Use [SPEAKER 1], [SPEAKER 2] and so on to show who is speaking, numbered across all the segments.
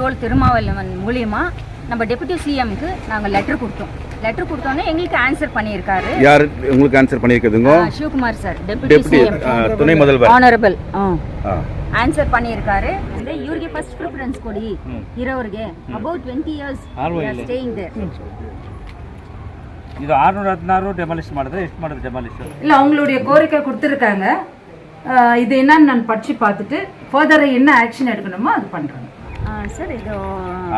[SPEAKER 1] தோல் திருமாவளவன் மூலியமா நம்ம டெபுட்டி சிஎம்க்கு நாங்கள் லெட்டர் கொடுத்தோன்னே எங்களுக்கு ஆன்சர் பண்ணியிருக்காரு.
[SPEAKER 2] யார் உங்களுக்கு ஆன்சர் பண்ணியிருக்குதுங்க?
[SPEAKER 1] சிவகுமார் சார், டெபுட்டி சிஎம்,
[SPEAKER 2] துணை முதல்வர்
[SPEAKER 1] ಆನರಬಲ್ ಆನ್ಸರ್ பண்ணியிருக்காரு. ಅಂದ್ರೆ ಇವ್ರಿಗೆ ಫಸ್ಟ್ ಪ್ರಿಫರೆನ್ಸ್ ಕೊಡಿ ಇರೋರಿಗೆ. About 20 years staying there.
[SPEAKER 3] ಇದು 616 ಡೆಮಾಲಿಷ್ ಮಾಡಿದ್ರೆ ಎಷ್ಟು ಮಾಡಿದ್ರೆ ಡೆಮಾಲಿಷ್
[SPEAKER 4] இல்லை அவங்களுடைய கோரிக்கை கொடுத்துருக்காங்க. இது என்னன்னு நான் படித்து பார்த்துட்டு ஃபர்தர் என்ன ஆக்ஷன் எடுக்கணுமோ அது பண்ணுறேன்.
[SPEAKER 1] ಸರ್ ಇದು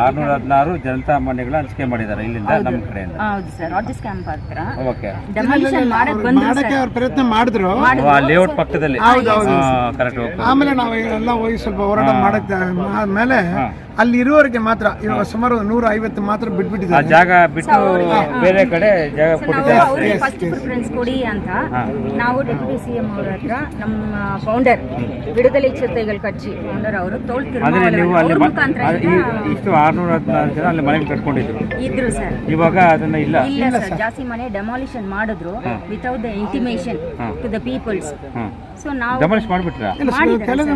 [SPEAKER 3] 616 ಜನತಾ ಮನೆಗಳ ಹಂಚಿಕೆ ಮಾಡಿದ್ದಾರೆ ಇಲ್ಲಿಂದ ನಮ್ಮ ಕಡೆಯಿಂದ.
[SPEAKER 1] ಹೌದು ಸರ್, ರಾಜೇಶ್ ಕ್ಯಾಂಪ್ ಹತ್ರ
[SPEAKER 3] ಓಕೆ
[SPEAKER 1] ಡೆಮಾಲಿಷನ್ ಮಾಡಕ್ಕೆ ಬಂದ್ರು ಸರ್.
[SPEAKER 5] ಅವ್ರು ಪ್ರಯತ್ನ ಮಾಡಿದ್ರು
[SPEAKER 3] ಲೇಔಟ್ ಪಕ್ಕದಲ್ಲಿ ಕರೆಕ್ಟ್.
[SPEAKER 5] ಆಮೇಲೆ ನಾವು ಎಲ್ಲ ಹೋಗಿ ಸ್ವಲ್ಪ ಹೋರಾಟ ಮಾಡಕ್ಕೆ ಆದ್ಮೇಲೆ ಅಲ್ಲಿ ಇರುವವರಿಗೆ ಮಾತ್ರ ಇವಾಗ ಸುಮಾರು 150 ಮಾತ್ರ
[SPEAKER 3] ಆ
[SPEAKER 5] ಬಿಟ್ಬಿಟ್ಟಿದ್ದಾರೆ.
[SPEAKER 3] ಜಾಗ ಬಿಟ್ಟು ಬೇರೆ ಕಡೆ ಜಾಗ ಕೊಟ್ಟಿದ್ದಾರೆ.
[SPEAKER 1] ಅವ್ರಿಗೆ ಫಸ್ಟ್ ಪ್ರಿಫರೆನ್ಸ್ ಕೊಡಿ ಅಂತ ನಾವು ಡೆಪ್ಯೂಟಿ ಸಿಎಂ ಅವರ ಹತ್ರ ನಮ್ಮ ಫೌಂಡರ್ ವಿಡುದಲೆ ಚಿರತೆಗಳ ಕಚ್ಚಿ ಫೌಂಡರ್ ಅವರು ತೋಲ್
[SPEAKER 3] ಅಂದ್ರೆ ನೀವು ಅಲ್ಲಿ
[SPEAKER 1] ಮುಖಾಂತರ
[SPEAKER 3] ಇಷ್ಟು 616 ಜನ ಅಲ್ಲಿ ಮನೆ ಕಟ್ಕೊಂಡಿದ್ರು
[SPEAKER 1] ಇದ್ರು ಸರ್.
[SPEAKER 3] ಇವಾಗ ಅದನ್ನ ಇಲ್ಲ
[SPEAKER 1] ಸರ್, ಜಾಸ್ತಿ ಮನೆ ಡೆಮಾಲಿಷನ್ ಮಾಡಿದ್ರು without the intimation to the peoples. So ನಾವು
[SPEAKER 3] ಡೆಮಾಲಿಷ್ ಮಾಡಿಬಿಟ್ರಾ?
[SPEAKER 5] ಕೆಲವು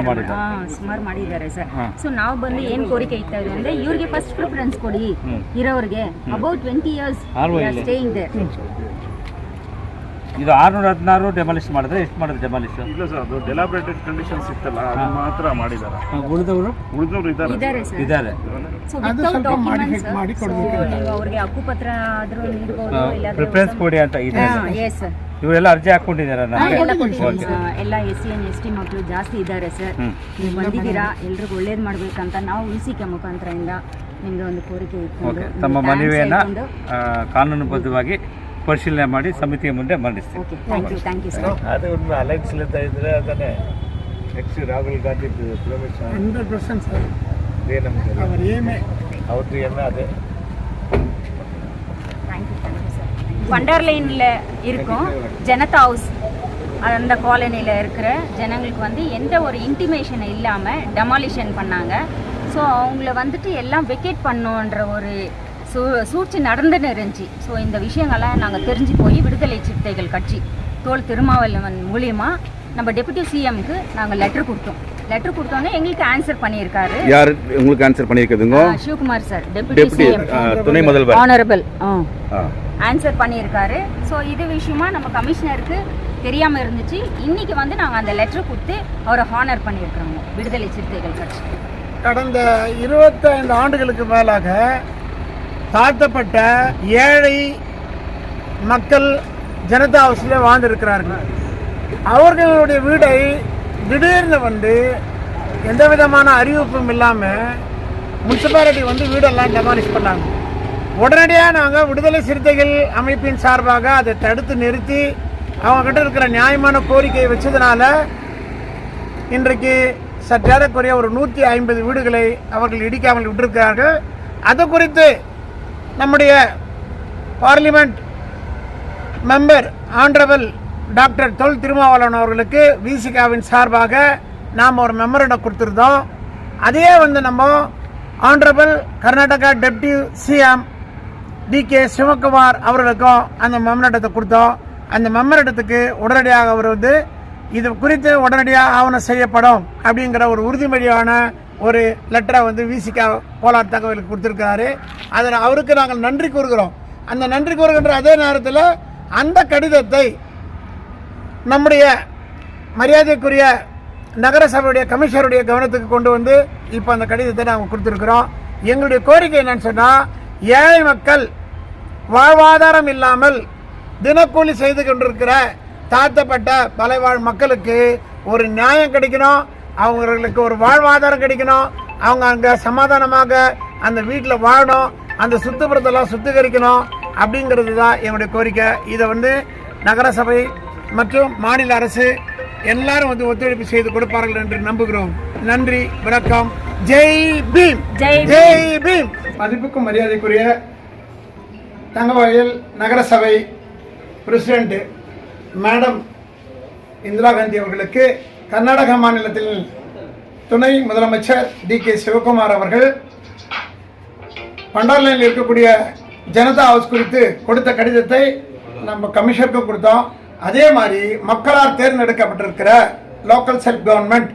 [SPEAKER 5] ಮಾಡಿದ್ದಾರೆ
[SPEAKER 1] ಸುಮಾರು ಮಾಡಿದ್ದಾರೆ ಸರ್. ಸೊ ನಾವು ಬಂದು ಏನ್ ಕೋರಿಕೆ ಇತ್ತಾ ಇದೆ ಅಂದ್ರೆ ಇವ್ರಿಗೆ ಫಸ್ಟ್ ಪ್ರಿಫರೆನ್ಸ್ ಕೊಡಿ ಇರೋರಿಗೆ. About 20 years staying there.
[SPEAKER 3] ಇದು 616 ಡೆಮಾಲಿಷ್ ಮಾಡಿದ್ರೆ ಎಷ್ಟು ಮಾಡಿದ್ರೆ ಡೆಮಾಲಿಷ್?
[SPEAKER 6] ಇಲ್ಲ ಸರ್, ಅದು ಡೆಲಾಬ್ರೇಟೆಡ್ ಕಂಡೀಷನ್ಸ್ ಇತ್ತಲ್ಲ, ಅದು ಮಾತ್ರ ಮಾಡಿದ್ದಾರೆ.
[SPEAKER 3] ಉಳಿದವರು
[SPEAKER 1] ಇದ್ದಾರೆ ಸರ್.
[SPEAKER 3] ಇದ್ದಾರೆ.
[SPEAKER 1] ಸೊ ವಿತೌಟ್ ಡಾಕ್ಯುಮೆಂಟ್ಸ್ ನೀವು ಅವ್ರಿಗೆ ಹಕ್ಕುಪತ್ರ ಆದ್ರೂ ನೀಡಬಹುದು. ಇಲ್ಲ
[SPEAKER 3] ಪ್ರಿಫರೆನ್ಸ್ ಕೊಡಿ ಅಂತ ಇದೆ.
[SPEAKER 1] ಎಸ್ ಸರ್,
[SPEAKER 3] ಇವರೆಲ್ಲ ಅರ್ಜಿ ಹಾಕೊಂಡಿದ್ದಾರೆ.
[SPEAKER 1] ಎಲ್ಲ SC and ST ಮಕ್ಕಳು ಜಾಸ್ತಿ ಇದ್ದಾರೆ ಸರ್. ನೀವು ಬಂದಿದ್ದೀರಾ, ಎಲ್ರಿಗೂ ಒಳ್ಳೇದು ಮಾಡ್ಬೇಕಂತ ನಾವು UCK ಮುಖಾಂತರದಿಂದ ನಿಮ್ಗೆ ಒಂದು ಕೋರಿಕೆ ಇತ್ತು.
[SPEAKER 3] ತಮ್ಮ ಮನವಿಯನ್ನ ಕಾನೂನುಬದ್ಧವಾಗಿ ಪರಿಶೀಲನೆ ಮಾಡಿ ಸಮಿತಿಯ ಮುಂದೆ ಮಂಡಿಸ್ತೀವಿ.
[SPEAKER 1] Okay, thank you sir.
[SPEAKER 6] ಅದೇ ಒಂದು ಅಲೈನ್ಸ್ ಇದ್ರೆ ಅದನ್ನೇ ನೆಕ್ಸ್ಟ್ ರಾಹುಲ್ ಗಾಂಧಿ
[SPEAKER 5] 100% ಸರ್.
[SPEAKER 6] ಅದೇ ನಮಗೆ
[SPEAKER 5] ಅವ್ರ ಏಮೇ
[SPEAKER 6] ಅವ್ರದ್ದು ಏಮೇ ಅದೇ.
[SPEAKER 1] Thank you sir. வண்டர் லைனில் இருக்கும் ஜனதா ஹவுஸ், அந்த காலனியில் இருக்கிற ஜனங்களுக்கு வந்து எந்த ஒரு இன்டிமேஷன் இல்லாமல் டெமாலிஷன் பண்ணாங்க. ஸோ அவங்கள வந்துட்டு எல்லாம் வெக்கேட் பண்ணோன்ற ஒரு சூழ்ச்சி நடந்துன்னு இருந்துச்சு. ஸோ இந்த விஷயங்கள்லாம் நாங்கள் தெரிஞ்சு போய் விடுதலை சிறுத்தைகள் கட்சி தோல் திருமாவளவன் மூலியமா நம்ம டெபுட்டி சிஎம்க்கு நாங்கள் லெட்டர் கொடுத்தோன்னே எங்களுக்கு ஆன்சர் பண்ணியிருக்காரு.
[SPEAKER 2] யார் உங்களுக்கு ஆன்சர் பண்ணியிருக்குதுங்க?
[SPEAKER 1] சிவகுமார் சார், டெபுட்டி சிஎம்,
[SPEAKER 2] துணை முதல்வர்
[SPEAKER 1] ஆனரபிள் ஆன்சர் பண்ணியிருக்காரு. ஸோ இது விஷயமா நம்ம கமிஷனருக்கு தெரியாமல் இருந்துச்சு. இன்னைக்கு வந்து நாங்கள் அந்த லெட்டர் கொடுத்து அவரை ஹானர் பண்ணியிருக்கிறோங்க விடுதலை சிறுத்தைகள் கட்சி.
[SPEAKER 5] கடந்த 25 ஆண்டுகளுக்கு மேலாக தாழ்த்தப்பட்ட ஏழை மக்கள் ஜனதா ஹவுஸில் வாழ்ந்திருக்கிறார்கள். அவர்களுடைய வீடை திடீர்னு வந்து எந்த விதமான அறிவிப்பும் இல்லாமல் முனிசிபாலிட்டி வந்து வீடெல்லாம் டெமாலிஷ் பண்ணாங்க. உடனடியாக நாங்கள் விடுதலை சிறுத்தைகள் அமைப்பின் சார்பாக அதை தடுத்து நிறுத்தி அவங்ககிட்ட இருக்கிற நியாயமான கோரிக்கையை வச்சதுனால இன்றைக்கு சற்றேறக்குறைய ஒரு 150 வீடுகளை அவர்கள் இடிக்காமல் விட்டிருக்கிறார்கள். அது குறித்து நம்முடைய parliament member honourable doctor Thol Thirumavalavan அவர்களுக்கு விசிகாவின் சார்பாக நாம் ஒரு மெமரண்டம் கொடுத்துருந்தோம். அதே வந்து நம்ம honourable Karnataka deputy CM DK Sivakumar அவர்களுக்கும் அந்த மெமரண்டத்தை கொடுத்தோம். அந்த மெமரண்டத்துக்கு உடனடியாக அவர் வந்து இது குறித்து உடனடியாக ஆவணம் செய்யப்படும் அப்படிங்கிற ஒரு உறுதிமொழியான ஒரு லெட்டரை வந்து விசிகா போலார் தகவலுக்கு கொடுத்துருக்காரு. அதில் அவருக்கு நாங்கள் நன்றி கூறுகிறோம். அந்த நன்றி கூறுகின்ற அதே நேரத்தில் அந்த கடிதத்தை நம்முடைய மரியாதைக்குரிய நகரசபையுடைய கமிஷனருடைய கவனத்துக்கு கொண்டு வந்து இப்போ அந்த கடிதத்தை நாங்கள் கொடுத்துருக்குறோம். எங்களுடைய கோரிக்கை என்னன்னு சொன்னால், ஏழை மக்கள் வாழ்வாதாரம் இல்லாமல் தினக்கூலி செய்து கொண்டிருக்கிற தாழ்த்தப்பட்ட பலைவாழ் மக்களுக்கு ஒரு நியாயம் கிடைக்கணும், அவங்களுக்கு ஒரு வாழ்வாதாரம் கிடைக்கணும், அவங்க அங்கே சமாதானமாக அந்த வீட்டில் வாழணும், அந்த சுத்தப்புறத்தெல்லாம் சுத்திகரிக்கணும் அப்படிங்கிறது தான் எங்களுடைய கோரிக்கை. இதை வந்து நகரசபை மற்றும் மாநில அரசு எல்லாரும் வந்து ஒத்துழைப்பு செய்து கொடுப்பார்கள் என்று நம்புகிறோம். நன்றி, வணக்கம். ஜெய் பீம், ஜெய் பீம். மதிப்புக்கும் மரியாதைக்குரிய தங்கவயல் நகரசபை பிரசிடென்ட் மேடம் இந்திரா காந்தி அவர்களுக்கு கர்நாடக மாநிலத்தில் துணை முதலமைச்சர் DK சிவகுமார் அவர்கள் பண்டார்லைனில் இருக்கக்கூடிய ஜனதா ஹவுஸ் குறித்து கொடுத்த கடிதத்தை நம்ம கமிஷனருக்கு கொடுத்தோம். அதே மாதிரி மக்களால் தேர்ந்தெடுக்கப்பட்டிருக்கிற லோக்கல் செல்ஃப் கவர்மெண்ட்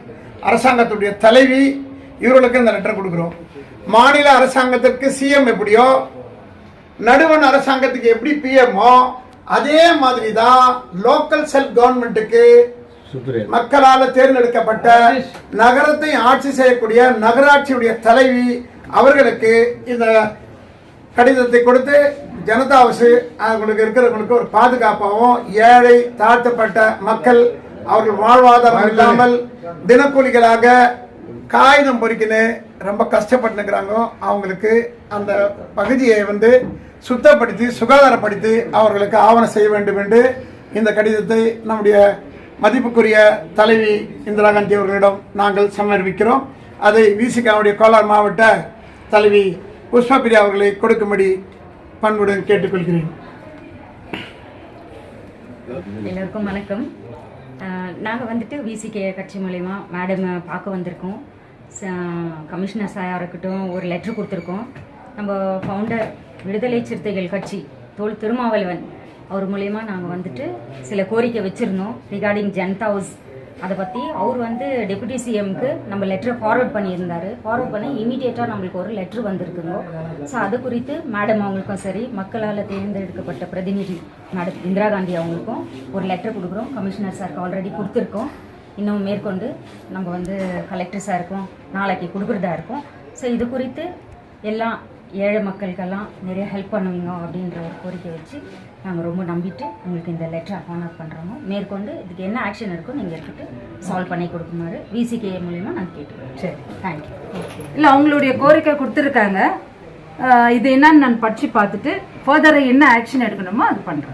[SPEAKER 5] அரசாங்கத்துடைய தலைவி இவர்களுக்கு இந்த லெட்டர் கொடுக்குறோம். மாநில அரசாங்கத்திற்கு சிஎம் எப்படியோ, நடுவண் அரசாங்கத்துக்கு எப்படி பிஎம்ஓ, அதே மாதிரி தான் லோக்கல் செல்ஃப் கவர்மெண்ட்டுக்கு மக்களால் தேர்ந்தெடுக்கப்பட்ட நகரத்தை ஆட்சி செய்யக்கூடிய நகராட்சியுடைய தலைவி அவர்களுக்கு இந்த கடிதத்தை கொடுத்து ஜனதா ஹவுஸ் அவங்களுக்கு இருக்கிறவங்களுக்கு ஒரு பாதுகாப்பாகவும், ஏழை தாழ்த்தப்பட்ட மக்கள் அவர்கள் வாழ்வாதாரம் இல்லாமல் தினக்கூலிகளாக காகிதம் பொறிக்கின்னு ரொம்ப கஷ்டப்பட்டுக்கிறாங்க, அவங்களுக்கு அந்த பகுதியை வந்து சுத்தப்படுத்தி சுகாதாரப்படுத்தி அவர்களுக்கு ஆவணம் செய்ய வேண்டும் என்று இந்த கடிதத்தை நம்முடைய மதிப்புக்குரிய தலைவி இந்திரா காந்தி அவர்களிடம் நாங்கள் சமர்ப்பிக்கிறோம். அதை விசிகாவுடைய கோலார் மாவட்ட தலைவி புஷ்பா பிரியா அவர்களை கொடுக்கும்படி பண்புடன் கேட்டுக்கொள்கிறேன்.
[SPEAKER 1] எல்லோருக்கும் வணக்கம். நாங்கள் வந்துட்டு விசிகே கட்சி மூலயமா மேடம் பார்க்க வந்திருக்கோம். கமிஷனர் சாராக இருக்கட்டும் ஒரு லெட்ரு கொடுத்துருக்கோம். நம்ம ஃபவுண்டர் விடுதலை சிறுத்தைகள் கட்சி தோல் திருமாவளவன் அவர் மூலயமா நாங்கள் வந்துட்டு சில கோரிக்கை வச்சுருந்தோம் ரிகார்டிங் ஜனதா ஹவுஸ். அதை பற்றி அவர் வந்து டெபுட்டி சிஎம்க்கு நம்ம லெட்டரை ஃபார்வர்ட் பண்ணியிருந்தார். ஃபார்வர்ட் பண்ணி இமீடியட்டாக நம்மளுக்கு ஒரு லெட்ரு வந்திருக்குங்க. ஸோ அது குறித்து மேடம் அவங்களுக்கும் சரி, மக்களால் தேர்ந்தெடுக்கப்பட்ட பிரதிநிதி மேடம் இந்திரா காந்தி அவங்களுக்கும் ஒரு லெட்டர் கொடுக்குறோம். கமிஷனர் சாருக்கு ஆல்ரெடி கொடுத்துருக்கோம். இன்னும் மேற்கொண்டு நம்ம வந்து கலெக்டர் சாருக்கும் நாளைக்கு கொடுக்குறதா இருக்கும். ஸோ இது குறித்து எல்லாம் ஏழை மக்களுக்கெல்லாம் நிறைய ஹெல்ப் பண்ணுவீங்க அப்படின்ற ஒரு கோரிக்கை வச்சு நாங்கள் ரொம்ப நம்பிட்டு உங்களுக்கு இந்த லெட்டரை ஹானர் பண்ணுறோமோ. மேற்கொண்டு இதுக்கு என்ன ஆக்ஷன் இருக்கோ நீங்கள் எடுத்துகிட்டு சால்வ் பண்ணி கொடுக்குமாறு விசிகே மூலிமா நாங்கள் கேட்டுக்கிறோம். சரி, தேங்க்யூ.
[SPEAKER 4] இல்லை, அவங்களுடைய கோரிக்கை கொடுத்துருக்காங்க. இது என்னன்னு நான் படித்து பார்த்துட்டு ஃபர்தராக என்ன ஆக்ஷன் எடுக்கணுமோ அது பண்ணுறேன்.